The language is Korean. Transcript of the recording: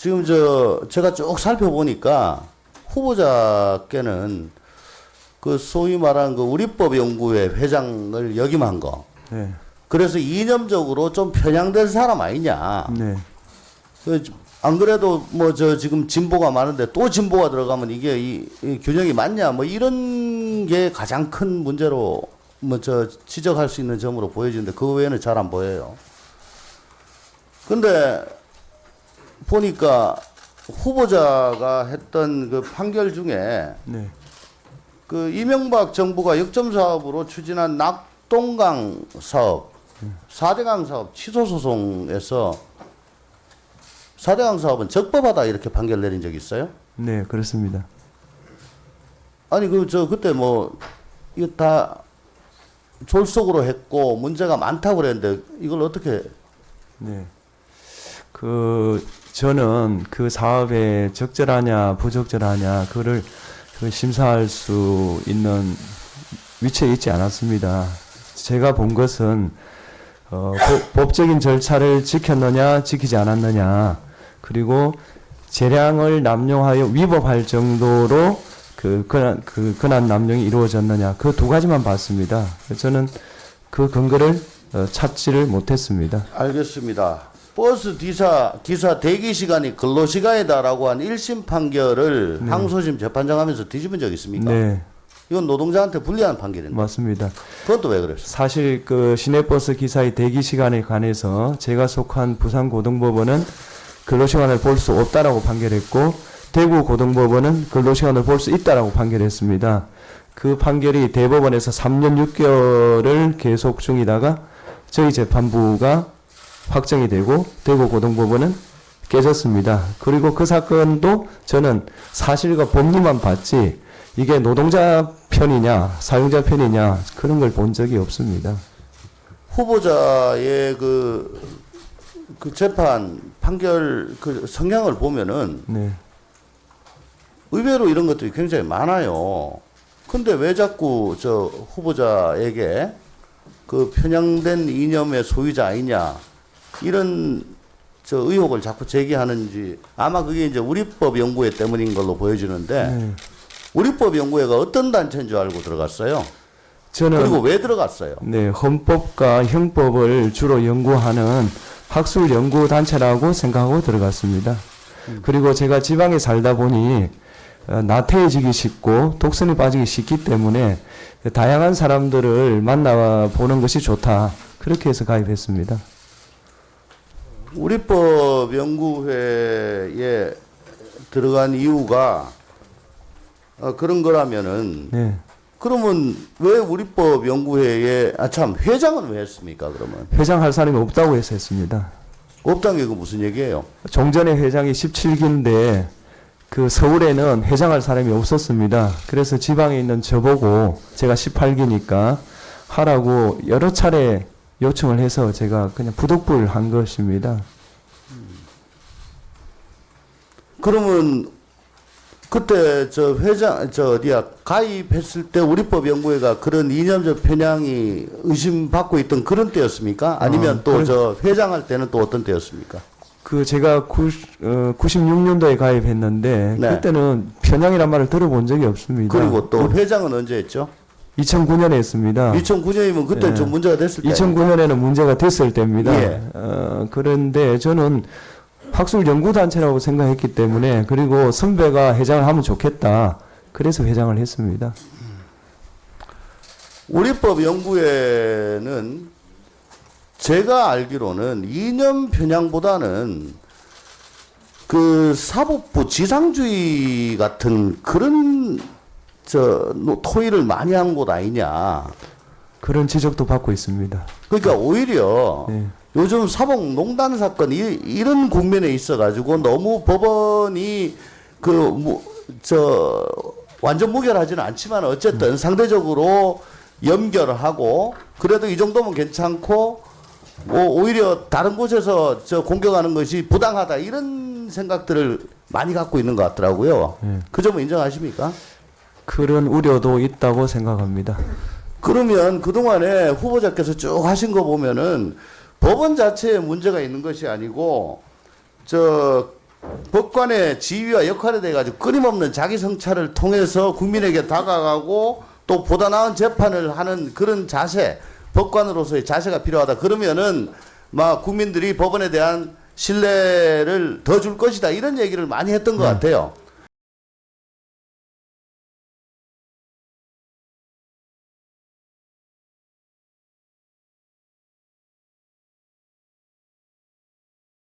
지금 제가 쭉 살펴보니까 후보자께는 그 소위 말하는 그 우리법연구회 회장을 역임한 거. 네. 그래서 이념적으로 좀 편향된 사람 아니냐. 네. 안 그래도 지금 진보가 많은데 또 진보가 들어가면 이게 이 균형이 맞냐. 뭐 이런 게 가장 큰 문제로 지적할 수 있는 점으로 보여지는데 그 외에는 잘 안 보여요. 근데 보니까 후보자가 했던 그 판결 중에 네. 그 이명박 정부가 역점 사업으로 추진한 낙동강 사업, 4대강 사업 취소 소송에서 4대강 사업은 적법하다 이렇게 판결 내린 적 있어요? 네, 그렇습니다. 아니 그때 이거 다 졸속으로 했고 문제가 많다고 그랬는데 이걸 어떻게? 네. 저는 그 사업에 적절하냐 부적절하냐 그거를 심사할 수 있는 위치에 있지 않았습니다. 제가 본 것은 법적인 절차를 지켰느냐 지키지 않았느냐, 그리고 재량을 남용하여 위법할 정도로 근한 남용이 이루어졌느냐, 그 두 가지만 봤습니다. 저는 그 근거를 찾지를 못했습니다. 알겠습니다. 버스 기사 대기 시간이 근로 시간이다라고 한 1심 판결을 네. 항소심 재판장하면서 뒤집은 적 있습니까? 네, 이건 노동자한테 불리한 판결인데. 맞습니다. 그건 또 왜 그랬어요? 사실 그 시내버스 기사의 대기 시간에 관해서 제가 속한 부산고등법원은 근로시간을 볼 수 없다라고 판결했고, 대구고등법원은 근로시간을 볼 수 있다라고 판결했습니다. 그 판결이 대법원에서 3년 6개월을 계속 중이다가 저희 재판부가 확정이 되고 대구고등법원은 깨졌습니다. 그리고 그 사건도 저는 사실과 법리만 봤지 이게 노동자 편이냐 사용자 편이냐 그런 걸 본 적이 없습니다. 후보자의 그 재판 판결 그 성향을 보면은 네. 의외로 이런 것들이 굉장히 많아요. 근데 왜 자꾸 후보자에게 그 편향된 이념의 소유자 아니냐 이런 의혹을 자꾸 제기하는지, 아마 그게 이제 우리법연구회 때문인 걸로 보여지는데 네. 우리법연구회가 어떤 단체인 줄 알고 들어갔어요? 저는 그리고 왜 들어갔어요? 네, 헌법과 형법을 주로 연구하는 학술 연구 단체라고 생각하고 들어갔습니다. 그리고 제가 지방에 살다 보니 나태해지기 쉽고 독선에 빠지기 쉽기 때문에 다양한 사람들을 만나보는 것이 좋다. 그렇게 해서 가입했습니다. 우리법연구회에 들어간 이유가 그런 거라면은 네. 그러면 왜 우리법연구회에 회장은 왜 했습니까? 그러면 회장할 사람이 없다고 해서 했습니다. 없다는 게 그 무슨 얘기예요? 종전에 회장이 17기인데 그 서울에는 회장할 사람이 없었습니다. 그래서 지방에 있는 저보고 제가 18기니까 하라고 여러 차례 요청을 해서 제가 그냥 부득불 한 것입니다. 그러면 그때 가입했을 때 우리법연구회가 그런 이념적 편향이 의심받고 있던 그런 때였습니까? 아니면 회장할 때는 또 어떤 때였습니까? 제가 96년도에 가입했는데 네. 그때는 편향이란 말을 들어본 적이 없습니다. 그리고 또 회장은 언제 했죠? 2009년에 했습니다. 2009년이면 그때 예. 좀 문제가 됐을 때. 2009년에는 문제가 됐을 때입니다. 예. 그런데 저는 학술 연구단체라고 생각했기 때문에, 그리고 선배가 회장을 하면 좋겠다. 그래서 회장을 했습니다. 우리법연구회는 제가 알기로는 이념 편향보다는 그 사법부 지상주의 같은 그런 토의를 많이 한 곳 아니냐. 그런 지적도 받고 있습니다. 그러니까 오히려 네. 요즘 사법농단 사건 이런 국면에 있어가지고 너무 법원이 완전 무결하지는 않지만 어쨌든 상대적으로 연결하고 그래도 이 정도면 괜찮고 오히려 다른 곳에서 공격하는 것이 부당하다 이런 생각들을 많이 갖고 있는 것 같더라고요. 그 점은 인정하십니까? 그런 우려도 있다고 생각합니다. 그러면 그동안에 후보자께서 쭉 하신 거 보면은 법원 자체에 문제가 있는 것이 아니고 법관의 지위와 역할에 대해 가지고 끊임없는 자기 성찰을 통해서 국민에게 다가가고 또 보다 나은 재판을 하는 그런 자세, 법관으로서의 자세가 필요하다. 그러면은 막 국민들이 법원에 대한 신뢰를 더 줄 것이다. 이런 얘기를 많이 했던 것 같아요.